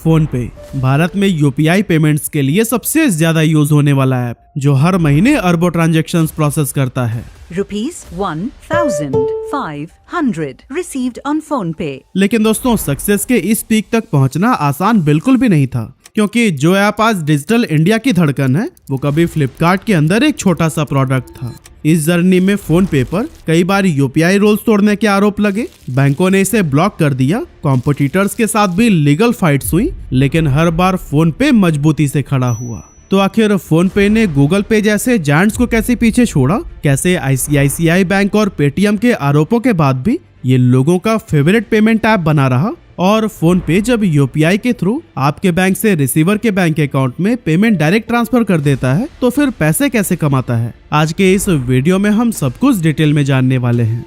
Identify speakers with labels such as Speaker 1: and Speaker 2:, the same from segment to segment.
Speaker 1: Phone पे भारत में UPI payments के लिए सबसे ज्यादा यूज होने वाला ऐप, जो हर महीने अरबों ट्रांजैक्शंस प्रोसेस करता है।
Speaker 2: ₹1,500 received on PhonePe।
Speaker 1: लेकिन दोस्तों, सक्सेस के इस पीक तक पहुंचना आसान बिल्कुल भी नहीं था, क्योंकि जो ऐप आज डिजिटल इंडिया की धड़कन है, वो कभी फ्लिपकार्ट के अंदर एक छोटा सा प्रोडक्ट था। इस जर्नी में फोन पे पर कई बार यूपीआई रूल्स तोड़ने के आरोप लगे, बैंकों ने इसे ब्लॉक कर दिया, कॉम्पिटिटर्स के साथ भी लीगल फाइट्स हुई, लेकिन हर बार फोन पे मजबूती से खड़ा हुआ। तो आखिर फोन पे ने गूगल पे जैसे जायंट्स को कैसे पीछे छोड़ा, कैसे आईसीआईसीआई बैंक और पेटीएम के आरोपों के बाद भी ये लोगों का फेवरेट पेमेंट ऐप बना रहा, और फोन पे जब यूपीआई के थ्रू आपके बैंक से रिसीवर के बैंक अकाउंट में पेमेंट डायरेक्ट ट्रांसफर कर देता है, तो फिर पैसे कैसे कमाता है। आज के इस वीडियो में हम सब कुछ डिटेल में जानने वाले हैं।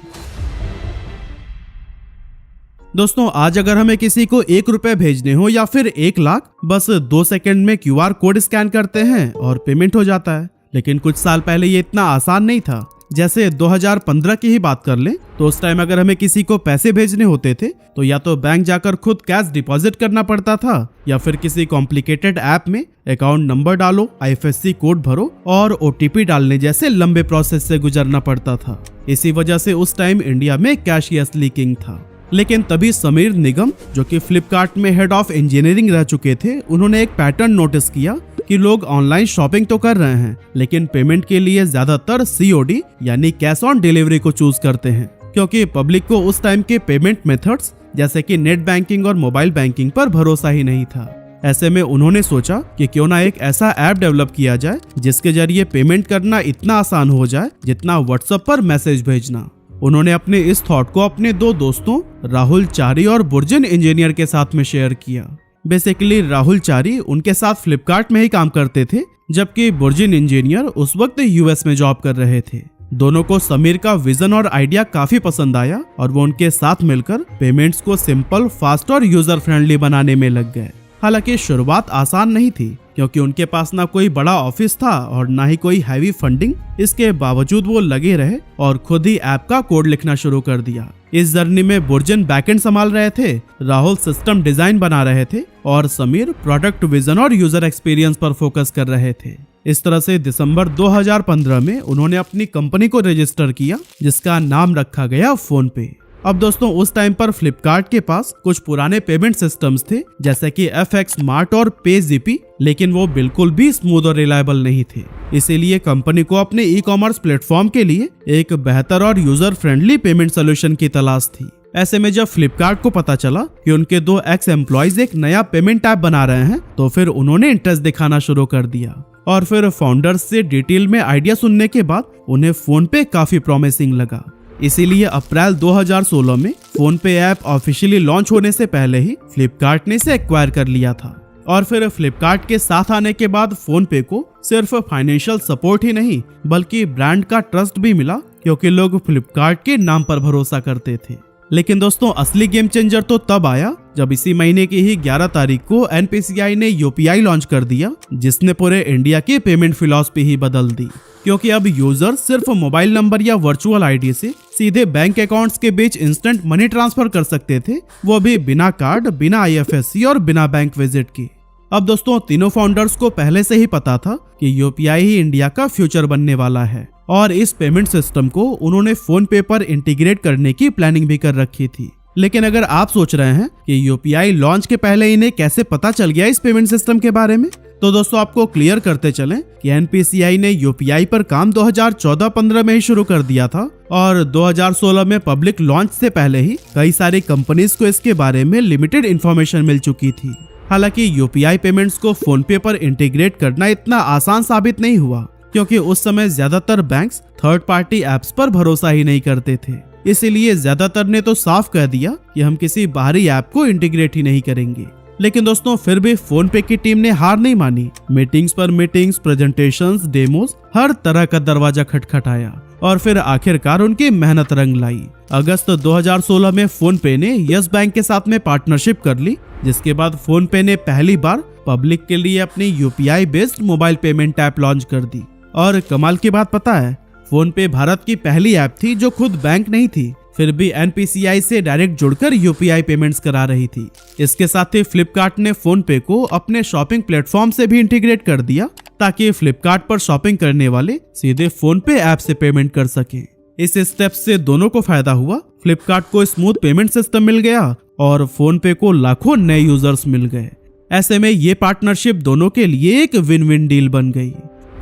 Speaker 1: दोस्तों, आज अगर हमें किसी को 1 रुपए भेजने हो या फिर 1 लाख, बस 2 सेकंड में क्यूआर कोड स्कैन करते हैं और पेमेंट हो जाता है। लेकिन कुछ साल पहले ये इतना आसान नहीं था। जैसे 2015 की ही बात कर लें, तो उस टाइम अगर हमें किसी को पैसे भेजने होते थे, तो या तो बैंक जाकर खुद कैश डिपॉजिट करना पड़ता था, या फिर किसी कॉम्प्लिकेटेड ऐप में अकाउंट नंबर डालो, आईएफएससी कोड भरो और ओटीपी डालने जैसे लंबे प्रोसेस से गुजरना पड़ता था। इसी वजह से उस टाइम इंडिया में कैशलेस लीकिंग था। लेकिन तभी समीर निगम, जो कि फ्लिपकार्ट में हेड ऑफ इंजीनियरिंग रह चुके थे, उन्होंने एक पैटर्न नोटिस किया कि लोग ऑनलाइन शॉपिंग तो कर रहे हैं, लेकिन पेमेंट के लिए ज्यादातर सीओडी यानी कैश ऑन डिलीवरी को चूज करते हैं, क्योंकि पब्लिक को उस टाइम के पेमेंट मेथड्स जैसे कि नेट बैंकिंग और मोबाइल बैंकिंग पर भरोसा ही नहीं था। ऐसे में उन्होंने सोचा कि क्यों ना एक ऐसा ऐप डेवलप किया जाए जिसके जरिए पेमेंट करना इतना आसान हो जाए जितना व्हाट्सएप पर मैसेज भेजना। उन्होंने अपने इस थॉट को अपने 2 दोस्तों राहुल चारी और बुर्जिन इंजीनियर के साथ में शेयर किया। बेसिकली राहुल चारी उनके साथ फ्लिपकार्ट में ही काम करते थे, जबकि बुर्जिन इंजीनियर उस वक्त यूएस में जॉब कर रहे थे। दोनों को समीर का विजन और आइडिया काफी पसंद आया और वो उनके साथ मिलकर पेमेंट्स को सिंपल, फास्ट और यूजर फ्रेंडली बनाने में लग गए। हालांकि शुरुआत आसान नहीं थी, क्योंकि उनके पास ना कोई बड़ा ऑफिस था और ना ही कोई हैवी फंडिंग। इसके बावजूद वो लगे रहे और खुद ही ऐप का कोड लिखना शुरू कर दिया। इस जर्नी में बुर्जिन बैकएंड संभाल रहे थे, राहुल सिस्टम डिजाइन बना रहे थे और समीर प्रोडक्ट विजन और यूजर एक्सपीरियंस पर फोकस कर रहे थे। इस तरह से दिसंबर 2015 में उन्होंने अपनी कंपनी को रजिस्टर किया, जिसका नाम रखा गया फोन पे। अब दोस्तों, उस टाइम पर फ्लिपकार्ट के पास कुछ पुराने पेमेंट सिस्टम्स थे, जैसे कि FX Mart और PayZip, लेकिन वो बिल्कुल भी स्मूथ और रिलायबल नहीं थे। इसीलिए कंपनी को अपने ई-कॉमर्स प्लेटफॉर्म के लिए एक बेहतर और यूजर फ्रेंडली पेमेंट सोल्यूशन की तलाश थी। ऐसे में जब फ्लिपकार्ट को पता चला कि उनके 2 एक्स एम्प्लॉयज एक नया पेमेंट ऐप बना रहे हैं, तो फिर उन्होंने इंटरेस्ट दिखाना शुरू कर दिया। और फिर फाउंडर्स से डिटेल में आइडिया सुनने के बाद उन्हें फोन पे काफी प्रॉमिसिंग लगा। इसीलिए अप्रैल 2016 में फोन पे ऐप ऑफिशियली लॉन्च होने से पहले ही फ्लिपकार्ट ने इसे एक्वायर कर लिया था। और फिर फ्लिपकार्ट के साथ आने के बाद फोन पे को सिर्फ फाइनेंशियल सपोर्ट ही नहीं, बल्कि ब्रांड का ट्रस्ट भी मिला, क्योंकि लोग फ्लिपकार्ट के नाम पर भरोसा करते थे। लेकिन दोस्तों, असली गेम चेंजर तो तब आया जब इसी महीने की ही 11 तारीख को एनपीसीआई ने यूपीआई लॉन्च कर दिया, जिसने पूरे इंडिया की पेमेंट फिलॉसफी ही बदल दी। क्योंकि अब यूजर सिर्फ मोबाइल नंबर या वर्चुअल आईडी से सीधे बैंक अकाउंट्स के बीच इंस्टेंट मनी ट्रांसफर कर सकते थे, वो भी बिना कार्ड, बिना आईएफएससी और बिना बैंक विजिट की। अब दोस्तों, तीनों फाउंडर्स को पहले से ही पता था कि यूपीआई ही इंडिया का फ्यूचर बनने वाला है, और इस पेमेंट सिस्टम को उन्होंने फोन पे पर इंटीग्रेट करने की प्लानिंग भी कर रखी थी। लेकिन अगर आप सोच रहे हैं कि यूपीआई लॉन्च के पहले इन्हें कैसे पता चल गया इस पेमेंट सिस्टम के बारे में, तो दोस्तों आपको क्लियर करते चलें कि एनपीसीआई ने यूपीआई पर काम 2014-15 में ही शुरू कर दिया था, और 2016 में पब्लिक लॉन्च से पहले ही कई सारी कंपनीज को इसके बारे में लिमिटेड इंफॉर्मेशन मिल चुकी थी। हालांकि यूपीआई पेमेंट्स को फोन पे पर इंटीग्रेट करना इतना आसान साबित नहीं हुआ, क्योंकि उस समय ज्यादातर बैंक्स थर्ड पार्टी एप्स पर भरोसा ही नहीं करते थे। इसीलिए ज्यादातर ने तो साफ कह दिया कि हम किसी बाहरी ऐप को इंटीग्रेट ही नहीं करेंगे। लेकिन दोस्तों, फिर भी फोन पे की टीम ने हार नहीं मानी। मीटिंग्स पर मीटिंग्स, प्रेजेंटेशंस, डेमोज, हर तरह का दरवाजा खटखटाया और फिर आखिरकार उनकी मेहनत रंग लाई। अगस्त 2016 में फोन पे ने यस बैंक के साथ में पार्टनरशिप कर ली, जिसके बाद फोन पे ने पहली बार पब्लिक के लिए अपनी UPI based mobile payment app launch कर दी। और कमाल की बात पता है, फोन पे भारत की पहली ऐप थी जो खुद बैंक नहीं थी, फिर भी NPCI से डायरेक्ट जुड़कर UPI पेमेंट्स करा रही थी। इसके साथ ही फ्लिपकार्ट ने फोन पे को अपने शॉपिंग प्लेटफॉर्म से भी इंटीग्रेट कर दिया ताकि फ्लिपकार्ट पर शॉपिंग करने वाले सीधे फोन पे ऐप से पेमेंट कर सकें। इस स्टेप से दोनों को फायदा हुआ। फ्लिपकार्ट को स्मूथ पेमेंट सिस्टम मिल गया और फोन पे को लाखों नए यूजर्स मिल गए। ऐसे में ये पार्टनरशिप दोनों के लिए एक विन विन डील बन गई।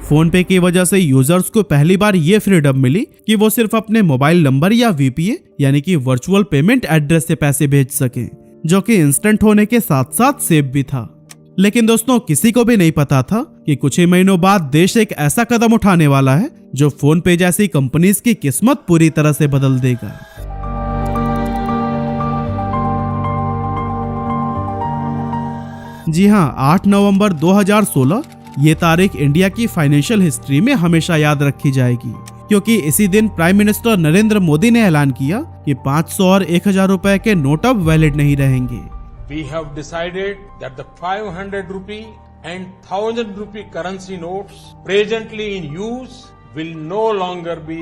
Speaker 1: फोन पे की वजह से यूजर्स को पहली बार ये फ्रीडम मिली कि वो सिर्फ अपने मोबाइल नंबर या VPA यानी कि वर्चुअल पेमेंट एड्रेस से पैसे भेज सकें, जो कि इंस्टेंट होने के साथ साथ सेफ भी था। लेकिन दोस्तों, किसी को भी नहीं पता था कि कुछ ही महीनों बाद देश एक ऐसा कदम उठाने वाला है जो फोन पे जैसी कंपनीज की किस्मत पूरी तरह से बदल देगा। जी हाँ, 8 नवंबर 2016 ये तारीख इंडिया की फाइनेंशियल हिस्ट्री में हमेशा याद रखी जाएगी, क्योंकि इसी दिन प्राइम मिनिस्टर नरेंद्र मोदी ने ऐलान किया कि 500 और 1000 रुपए के नोट अब वैलिड नहीं रहेंगे।
Speaker 3: We have decided that the 500 rupee and 1000 rupee currency notes presently in use will no longer be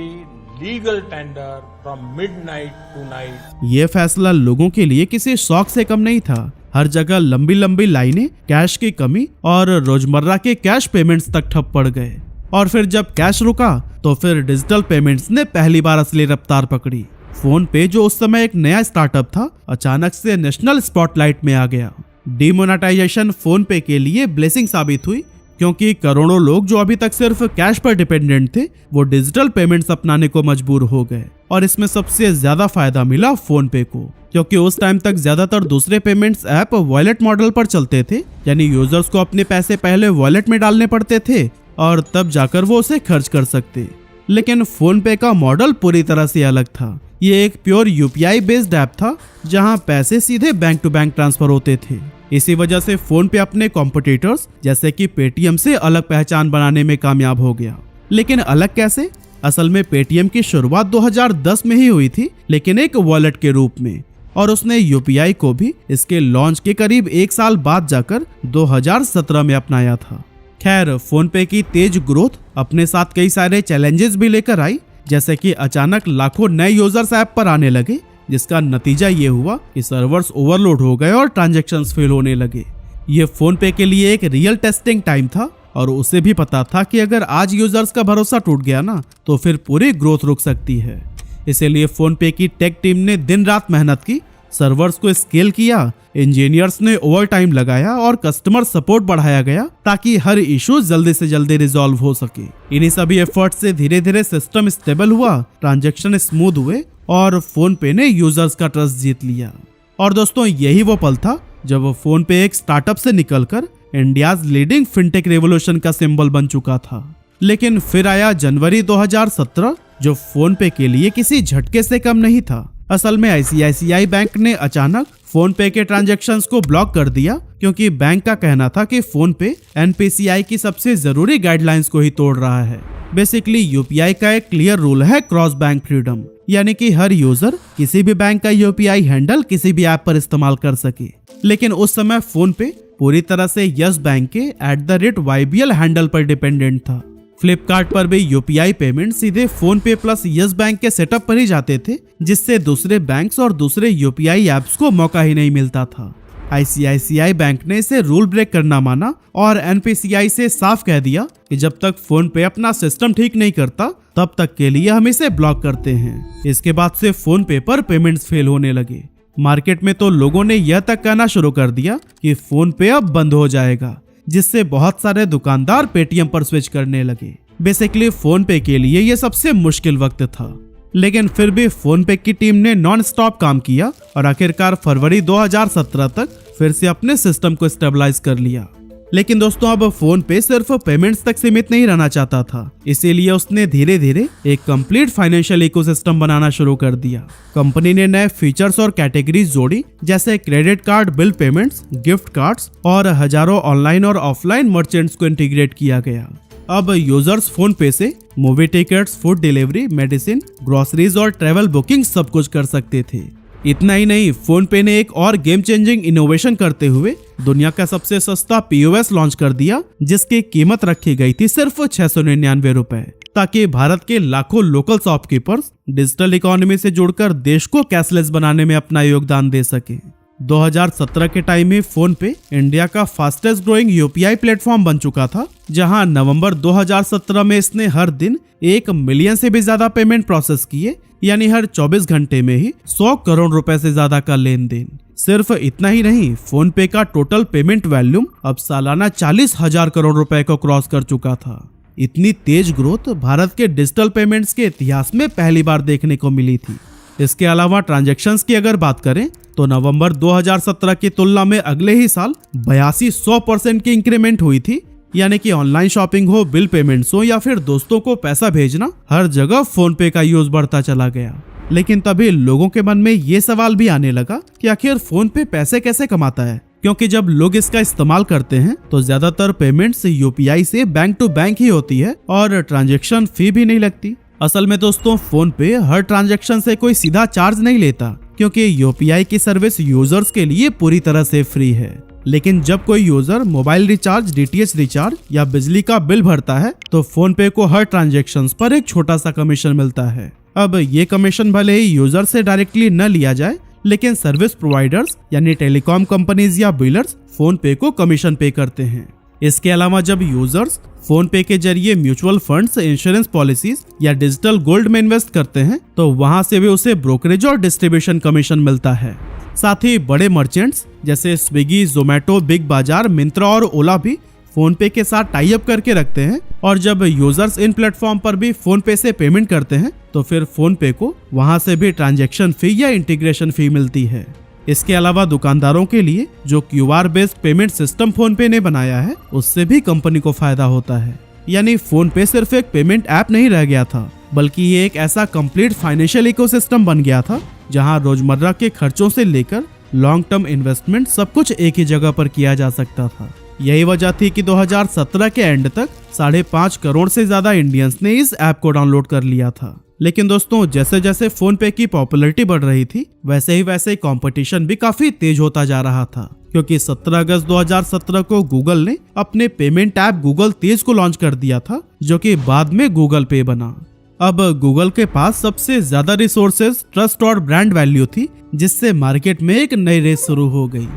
Speaker 3: legal tender from midnight to night.
Speaker 1: ये फैसला लोगों के लिए किसी शौक से कम नहीं था। हर जगह लंबी लंबी लाइनें, कैश की कमी और रोजमर्रा के कैश पेमेंट्स तक ठप पड़ गए। और फिर जब कैश रुका तो फिर डिजिटल पेमेंट्स ने पहली बार असली रफ्तार पकड़ी। फोन पे, जो उस समय एक नया स्टार्टअप था, अचानक से नेशनल स्पॉटलाइट में आ गया। डीमोनेटाइजेशन फोन पे के लिए ब्लेसिंग साबित हुई, क्योंकि करोड़ों लोग जो अभी तक सिर्फ कैश पर डिपेंडेंट थे, वो डिजिटल पेमेंट्स अपनाने को मजबूर हो गए। और इसमें सबसे ज्यादा फायदा मिला फोन पे को, क्योंकि उस टाइम तक ज्यादातर दूसरे पेमेंट्स ऐप वॉलेट मॉडल पर चलते थे, यानी यूजर्स को अपने पैसे पहले वॉलेट में डालने पड़ते थे और तब जाकर वो उसे खर्च कर सकते। लेकिन फोन पे का मॉडल पूरी तरह से अलग था। ये एक प्योर UPI बेस्ड ऐप था, जहां पैसे सीधे बैंक टू बैंक ट्रांसफर होते थे। इसी वजह से फोन पे अपने कॉम्पिटिटर्स जैसे कि पेटीएम से अलग पहचान बनाने में कामयाब हो गया। लेकिन अलग कैसे? असल में पेटीएम की शुरुआत 2010 में ही हुई थी, लेकिन एक वॉलेट के रूप में, और उसने UPI को भी इसके लॉन्च के करीब 1 साल बाद जाकर 2017 में अपनाया था। खैर, फोन पे की तेज ग्रोथ अपने साथ कई सारे चैलेंजेस भी लेकर आई, जैसे कि अचानक लाखों नए यूजर्स ऐप पर आने लगे, जिसका नतीजा ये हुआ कि सर्वर्स ओवरलोड हो गए और ट्रांजैक्शंस फेल होने लगे। ये फोन पे के लिए एक रियल टेस्टिंग टाइम था, और उसे भी पता था कि अगर आज यूजर्स का भरोसा टूट गया ना, तो फिर पूरी ग्रोथ रुक सकती है। इसीलिए फोन पे की टेक टीम ने दिन रात मेहनत की, सर्वर्स को स्केल किया, इंजीनियर्स ने ओवर टाइम लगाया और कस्टमर सपोर्ट बढ़ाया गया ताकि हर इशू जल्दी से जल्दी रिजॉल्व हो सके। इन्हीं सभी एफर्ट से धीरे धीरे सिस्टम स्टेबल हुआ, ट्रांजैक्शन स्मूथ हुए और फोन पे ने यूजर्स का ट्रस्ट जीत लिया। और दोस्तों, यही वो पल था जब फोन पे एक स्टार्टअप से निकलकर इंडियाज लीडिंग फिनटेक रेवोल्यूशन का सिंबल बन चुका था। लेकिन फिर आया जनवरी 2017, जो फोन पे के लिए किसी झटके से कम नहीं था। असल में ICICI बैंक ने अचानक फोन पे के ट्रांजैक्शंस को ब्लॉक कर दिया, क्योंकि बैंक का कहना था कि फोन पे NPCI की सबसे जरूरी गाइडलाइंस को ही तोड़ रहा है। बेसिकली UPI का एक क्लियर रूल है क्रॉस बैंक फ्रीडम, यानी कि हर यूजर किसी भी बैंक का UPI हैंडल किसी भी ऐप पर इस्तेमाल कर सके। लेकिन उस समय फोन पे पूरी तरह से यस बैंक के @YBL हैंडल पर डिपेंडेंट था। फ्लिपकार्ट पर भी UPI पेमेंट सीधे फोन पे प्लस यस बैंक के सेटअप पर ही जाते थे, जिससे दूसरे बैंक्स और दूसरे UPI ऐप्स को मौका ही नहीं मिलता था। ICICI बैंक ने इसे रूल ब्रेक करना माना और NPCI से साफ कह दिया कि जब तक फोन पे अपना सिस्टम ठीक नहीं करता, तब तक के लिए हम इसे ब्लॉक करते हैं। इसके बाद से फोन पे पर पेमेंट्स फेल होने लगे। मार्केट में तो लोगों ने यह तक कहना शुरू कर दिया कि फोन पे अब बंद हो जाएगा, जिससे बहुत सारे दुकानदार पेटीएम पर स्विच करने लगे। बेसिकली फोन पे के लिए यह सबसे मुश्किल वक्त था, लेकिन फिर भी फोन पे की टीम ने नॉन स्टॉप काम किया और आखिरकार फरवरी 2017 तक फिर से अपने सिस्टम को स्टेबलाइज कर लिया। लेकिन दोस्तों, अब फोन पे सिर्फ पेमेंट्स तक सीमित नहीं रहना चाहता था, इसीलिए उसने धीरे धीरे एक कंप्लीट फाइनेंशियल इकोसिस्टम बनाना शुरू कर दिया। कंपनी ने नए फीचर्स और कैटेगरीज जोड़ी, जैसे credit card bill payments, gift cards और हजारों ऑनलाइन और ऑफलाइन मर्चेंट्स को इंटीग्रेट किया गया। अब यूजर्स फोन पे से movie tickets, food delivery, medicine, groceries और ट्रेवल बुकिंग सब कुछ कर सकते थे। इतना ही नहीं, फोन पे ने एक और गेम चेंजिंग इनोवेशन करते हुए दुनिया का सबसे सस्ता POS लॉन्च कर दिया, जिसकी कीमत रखी गई थी सिर्फ 699 रुपए, ताकि भारत के लाखों लोकल शॉपकीपर्स डिजिटल इकोनॉमी से जुड़कर देश को कैशलेस बनाने में अपना योगदान दे सके। 2017 के टाइम में फोन पे इंडिया का फास्टेस्ट ग्रोइंग UPI प्लेटफॉर्म बन चुका था, जहां नवंबर 2017 में इसने हर दिन 1 मिलियन से भी ज्यादा पेमेंट प्रोसेस किए, यानी हर 24 घंटे में ही 100 करोड़ रुपए से ज्यादा का लेन देन। सिर्फ इतना ही नहीं, फोन पे का टोटल पेमेंट वॉल्यूम अब सालाना 40,000 करोड़ रुपए को क्रॉस कर चुका था। इतनी तेज ग्रोथ भारत के डिजिटल पेमेंट्स के इतिहास में पहली बार देखने को मिली थी। इसके अलावा ट्रांजैक्शंस की अगर बात करें तो नवंबर 2017 की तुलना में अगले ही साल 82% की इंक्रीमेंट हुई थी, यानी कि ऑनलाइन शॉपिंग हो, बिल पेमेंट्स हो या फिर दोस्तों को पैसा भेजना, हर जगह फोन पे का यूज बढ़ता चला गया। लेकिन तभी लोगों के मन में ये सवाल भी आने लगा कि आखिर फोन पे पैसे कैसे कमाता है, क्योंकि जब लोग इसका इस्तेमाल करते हैं तो ज्यादातर पेमेंट्स UPI से बैंक टू बैंक ही होती है और ट्रांजैक्शन फी भी नहीं लगती। असल में दोस्तों, फोन पे हर ट्रांजैक्शन से कोई सीधा चार्ज नहीं लेता, क्योंकि UPI की सर्विस यूजर्स के लिए पूरी तरह से फ्री है। लेकिन जब कोई user mobile recharge, DTH recharge या बिजली का बिल भरता है तो फोन पे को हर ट्रांजैक्शन पर एक छोटा सा कमीशन मिलता है। अब ये कमीशन भले ही यूजर से डायरेक्टली न लिया जाए, लेकिन सर्विस प्रोवाइडर्स यानी टेलीकॉम कंपनीज या बिलर्स फोन पे को कमीशन पे करते हैं। इसके अलावा जब यूजर्स फोन पे के जरिए म्यूचुअल फंड्स, इंश्योरेंस पॉलिसीज या डिजिटल गोल्ड में इन्वेस्ट करते हैं तो वहां से भी उसे ब्रोकरेज और डिस्ट्रीब्यूशन कमीशन मिलता है। साथ ही बड़े मर्चेंट्स जैसे स्विगी, जोमेटो, बिग बाजार, मिंत्रा और ओला भी फोन पे के साथ टाई अप करके रखते हैं, और जब यूजर्स इन प्लेटफॉर्म पर भी फोन पे से पेमेंट करते हैं तो फिर फोन पे को वहां से भी ट्रांजैक्शन फी या इंटीग्रेशन फी मिलती है। इसके अलावा दुकानदारों के लिए जो QR based payment system phone पे ने बनाया है, उससे भी कंपनी को फायदा होता है। यानी फोन पे सिर्फ एक पेमेंट ऐप नहीं रह गया था, बल्कि ये एक ऐसा कंप्लीट फाइनेंशियल इकोसिस्टम बन गया था जहां रोजमर्रा के खर्चों से लेकर लॉन्ग टर्म इन्वेस्टमेंट सब कुछ एक ही जगह पर किया जा सकता था। यही वजह थी कि 2017 के एंड तक 5.5 करोड़ से ज्यादा इंडियंस ने इस ऐप को डाउनलोड कर लिया था। लेकिन दोस्तों, जैसे जैसे फोन पे की पॉपुलैरिटी बढ़ रही थी, वैसे ही कंपटीशन भी काफी तेज होता जा रहा था, क्योंकि 17 अगस्त 2017 को गूगल ने अपने पेमेंट ऐप गूगल तेज को लॉन्च कर दिया था, जो कि बाद में गूगल पे बना। अब गूगल के पास सबसे ज्यादा रिसोर्सेज, ट्रस्ट और ब्रांड वैल्यू थी, जिससे मार्केट में एक नई रेस शुरू हो गई।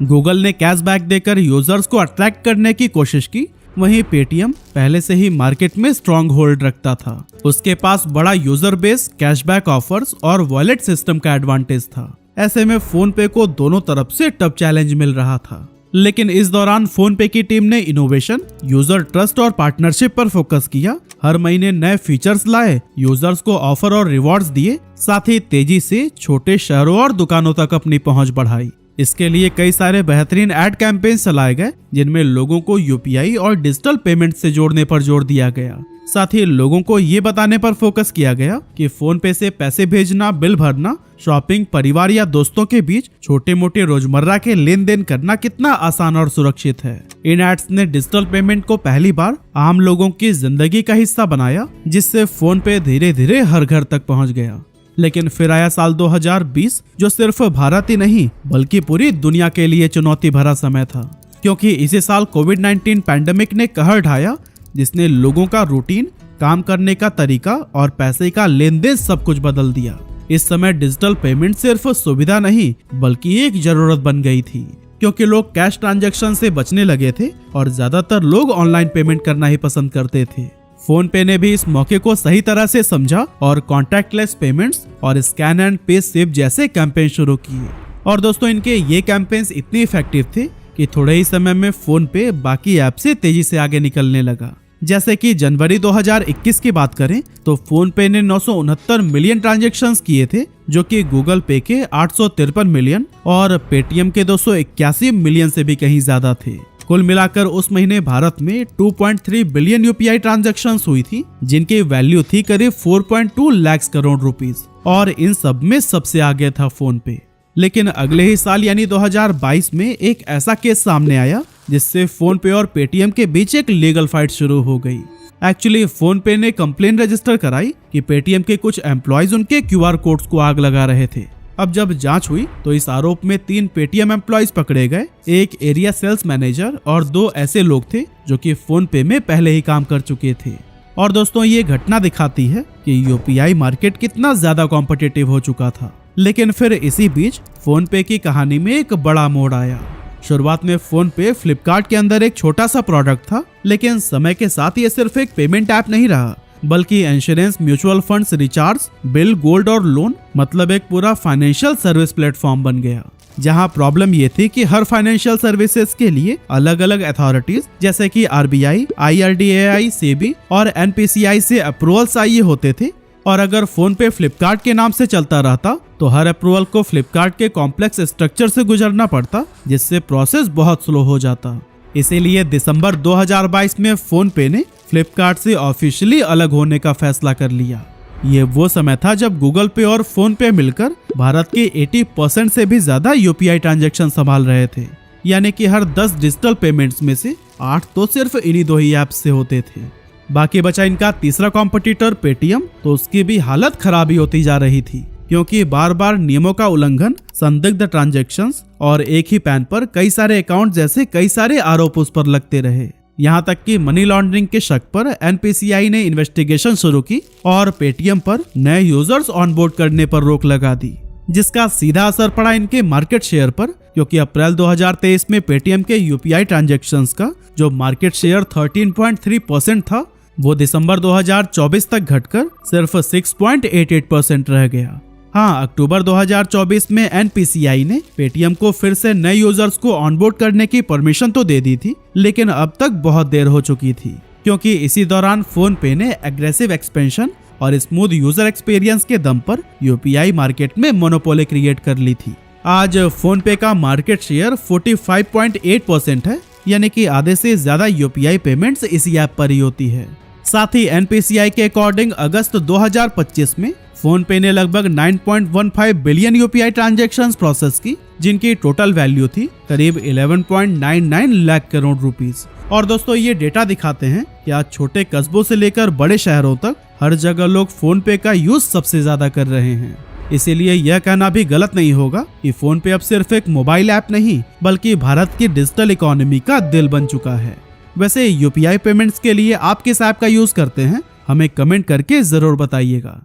Speaker 1: गूगल ने कैशबैक देकर यूजर्स को अट्रैक्ट करने की कोशिश की, वहीं पेटीएम पहले से ही मार्केट में स्ट्रॉन्ग होल्ड रखता था। उसके पास बड़ा यूजर बेस, कैशबैक ऑफर्स और वॉलेट सिस्टम का एडवांटेज था। ऐसे में फोन पे को दोनों तरफ से टफ चैलेंज मिल रहा था। लेकिन इस दौरान फोन पे की टीम ने इनोवेशन, यूजर ट्रस्ट और पार्टनरशिप पर फोकस किया। हर महीने नए फीचर्स लाए, यूजर्स को ऑफर और रिवॉर्ड्स दिए, साथ ही तेजी से छोटे शहरों और दुकानों तक अपनी पहुंच बढ़ाई। इसके लिए कई सारे बेहतरीन एड कैंपेन चलाए गए, जिनमें लोगों को UPI और डिजिटल पेमेंट से जोड़ने पर जोर दिया गया। साथ ही लोगों को ये बताने पर फोकस किया गया कि फोन पे से पैसे भेजना, बिल भरना, शॉपिंग, परिवार या दोस्तों के बीच छोटे मोटे रोजमर्रा के लेन देन करना कितना आसान और सुरक्षित है। इन एड्स ने डिजिटल पेमेंट को पहली बार आम लोगों की जिंदगी का हिस्सा बनाया, जिससे फोन पे धीरे धीरे हर घर तक पहुंच गया। लेकिन फिर आया साल 2020, जो सिर्फ भारत ही नहीं बल्कि पूरी दुनिया के लिए चुनौती भरा समय था, क्योंकि इसी साल कोविड-19 पैंडेमिक ने कहर ढाया, जिसने लोगों का रूटीन, काम करने का तरीका और पैसे का लेन देन सब कुछ बदल दिया। इस समय डिजिटल पेमेंट सिर्फ सुविधा नहीं बल्कि एक जरूरत बन गई थी, क्योंकि लोग कैश ट्रांजैक्शन से बचने लगे थे और ज्यादातर लोग ऑनलाइन पेमेंट करना ही पसंद करते थे। फोन पे ने भी इस मौके को सही तरह से समझा और कॉन्टैक्टलेस पेमेंट्स और स्कैन एंड पे सेव जैसे कैंपेन शुरू किए। और दोस्तों, इनके ये कैंपेन्स इतने इफेक्टिव थे कि थोड़े ही समय में फोन पे बाकी ऐप से तेजी से आगे निकलने लगा। जैसे कि जनवरी 2021 की बात करें तो फोन पे ने 969 मिलियन ट्रांजैक्शंस किए थे, जो कि गूगल पे के 853 मिलियन और पेटीएम के 281 मिलियन से भी कहीं ज्यादा थे। कुल मिलाकर उस महीने भारत में 2.3 बिलियन UPI ट्रांजैक्शंस हुई थी, जिनकी वैल्यू थी करीब 4.2 लाख करोड़ रुपीस, और इन सब में सबसे आगे था फोन पे। लेकिन अगले ही साल यानी 2022 में एक ऐसा केस सामने आया जिससे फोन पे और पेटीएम के बीच एक लीगल फाइट शुरू हो गई। एक्चुअली फोन पे ने कंप्लेन रजिस्टर कराई कि पेटीएम के कुछ एम्प्लॉयज उनके QR कोड्स को आग लगा रहे थे। अब जब जांच हुई तो इस आरोप में 3 पेटीएम एम्प्लॉइज पकड़े गए, एक एरिया सेल्स मैनेजर और 2 ऐसे लोग थे जो कि फोन पे में पहले ही काम कर चुके थे। और दोस्तों ये घटना दिखाती है कि यूपीआई मार्केट कितना ज्यादा कॉम्पिटिटिव हो चुका था। लेकिन फिर इसी बीच फोन पे की कहानी में एक बड़ा मोड़ आया। शुरुआत में फोन पे फ्लिपकार्ट के अंदर एक छोटा सा प्रोडक्ट था, लेकिन समय के साथ ये सिर्फ एक पेमेंट ऐप नहीं रहा, बल्कि insurance, mutual funds, recharge, bill, gold और लोन, मतलब एक पूरा फाइनेंशियल सर्विस प्लेटफॉर्म बन गया। जहां प्रॉब्लम ये थी कि हर फाइनेंशियल सर्विसेज के लिए अलग अलग अथॉरिटीज जैसे कि आरबीआई, IRDAI, सेबी और NPCI से अप्रूवल चाहिए होते थे। और अगर फोन पे फ्लिपकार्ट के नाम से चलता रहता तो हर अप्रूवल को फ्लिपकार्ट के कॉम्प्लेक्स स्ट्रक्चर से गुजरना पड़ता, जिससे प्रोसेस बहुत स्लो हो जाता। इसीलिए दिसंबर 2022 में फोन पे ने फ्लिपकार्ट से ऑफिशियली अलग होने का फैसला कर लिया। ये वो समय था जब गूगल पे और फोन पे मिलकर भारत के 80% से भी ज्यादा यूपीआई ट्रांजैक्शन संभाल रहे थे। यानी कि हर 10 डिजिटल पेमेंट्स में से 8 तो सिर्फ इन्हीं 2 ही ऐप्स से होते थे। बाकी बचा इनका तीसरा कॉम्पिटिटर पेटीएम, तो उसकी भी हालत खराब ही होती जा रही थी, क्योंकि बार बार नियमों का उल्लंघन, संदिग्ध ट्रांजैक्शंस और एक ही पैन पर कई सारे अकाउंट जैसे कई सारे आरोप उस पर लगते रहे। यहाँ तक कि मनी लॉन्ड्रिंग के शक पर NPCI ने इन्वेस्टिगेशन शुरू की और पेटीएम पर नए यूजर्स ऑनबोर्ड करने पर रोक लगा दी, जिसका सीधा असर पड़ा इनके मार्केट शेयर पर, क्योंकि अप्रैल 2023 में पेटीएम के यूपीआई ट्रांजैक्शंस का जो मार्केट शेयर 13.3% था, वो दिसंबर 2024 तक घटकर सिर्फ 6.88% रह गया। हाँ, अक्टूबर 2024 में NPCI ने पेटीएम को फिर से नए यूजर्स को ऑनबोर्ड करने की परमिशन तो दे दी थी, लेकिन अब तक बहुत देर हो चुकी थी, क्योंकि इसी दौरान फोन पे ने एग्रेसिव एक्सपेंशन और स्मूथ यूजर एक्सपीरियंस के दम पर यूपीआई मार्केट में मोनोपोली क्रिएट कर ली थी। आज फोन पे का मार्केट शेयर 45.8% है, यानी कि आधे से ज्यादा यूपीआई पेमेंट्स इसी ऐप पर ही होती है। साथ ही NPCI के अकॉर्डिंग अगस्त 2025 में फोन पे ने लगभग 9.15 बिलियन यूपीआई ट्रांजैक्शंस प्रोसेस की, जिनकी टोटल वैल्यू थी करीब 11.99 लाख करोड़ रुपीस। और दोस्तों ये डेटा दिखाते हैं कि आज छोटे कस्बों से लेकर बड़े शहरों तक हर जगह लोग फोन पे का यूज सबसे ज्यादा कर रहे हैं। इसीलिए यह कहना भी गलत नहीं होगा कि फोन पे अब सिर्फ एक मोबाइल ऐप नहीं, बल्कि भारत की डिजिटल इकोनॉमी का दिल बन चुका है। वैसे यूपीआई पेमेंट्स के लिए आप किस ऐप का यूज करते हैं, हमें कमेंट करके जरूर बताइएगा।